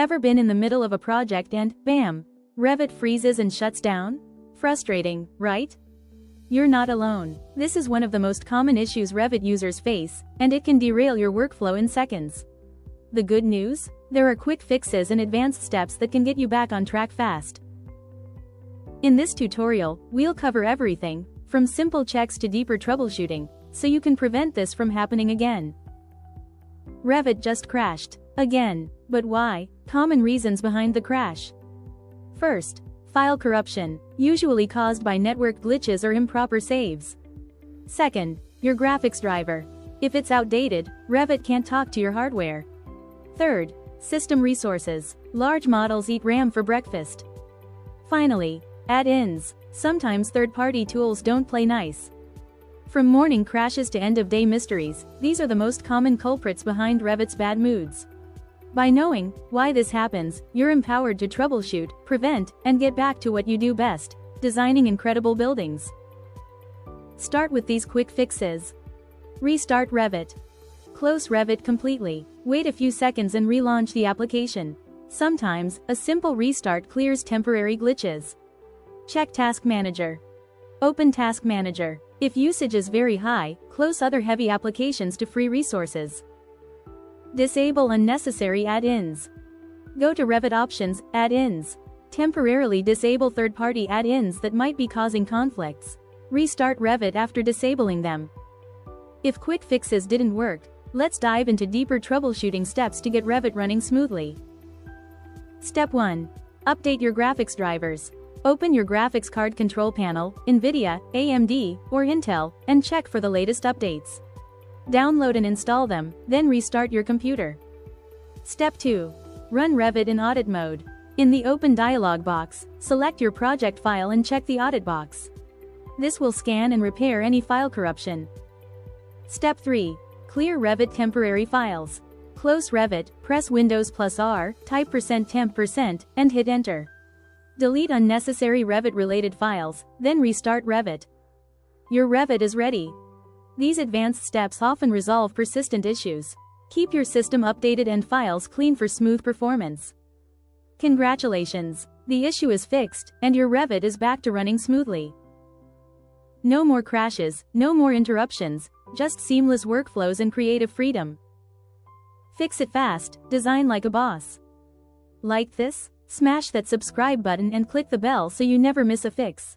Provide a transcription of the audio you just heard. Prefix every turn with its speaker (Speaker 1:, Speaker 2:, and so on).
Speaker 1: Ever been in the middle of a project and, bam, Revit freezes and shuts down? Frustrating, right? You're not alone. This is one of the most common issues Revit users face, and it can derail your workflow in seconds. The good news? There are quick fixes and advanced steps that can get you back on track fast. In this tutorial, we'll cover everything, from simple checks to deeper troubleshooting, so you can prevent this from happening again. Revit just crashed. Again. But why? Common reasons behind the crash. First, file corruption, usually caused by network glitches or improper saves. Second, your graphics driver. If it's outdated, Revit can't talk to your hardware. Third, system resources. Large models eat RAM for breakfast. Finally, add-ins. Sometimes third-party tools don't play nice. From morning crashes to end-of-day mysteries, these are the most common culprits behind Revit's bad moods. By knowing why this happens, you're empowered to troubleshoot, prevent, and get back to what you do best, designing incredible buildings. Start with these quick fixes. Restart Revit. Close Revit completely. Wait a few seconds and relaunch the application. Sometimes, a simple restart clears temporary glitches. Check Task Manager. Open Task Manager. If usage is very high, close other heavy applications to free resources. Disable unnecessary add-ins. Go to Revit Options, Add-ins. Temporarily disable third-party add-ins that might be causing conflicts. Restart Revit after disabling them. If quick fixes didn't work, let's dive into deeper troubleshooting steps to get Revit running smoothly. Step 1. Update your graphics drivers. Open your graphics card control panel, NVIDIA, AMD, or Intel, and check for the latest updates. Download and install them, then restart your computer. Step 2. Run Revit in audit mode. In the Open dialog box, select your project file and check the audit box. This will scan and repair any file corruption. Step 3. Clear Revit temporary files. Close Revit, press Windows +R, type %temp%, and hit Enter. Delete unnecessary Revit-related files, then restart Revit. Your Revit is ready. These advanced steps often resolve persistent issues. Keep your system updated and files clean for smooth performance. Congratulations! The issue is fixed, and your Revit is back to running smoothly. No more crashes, no more interruptions, just seamless workflows and creative freedom. Fix it fast, design like a boss. Like this? Smash that subscribe button and click the bell so you never miss a fix.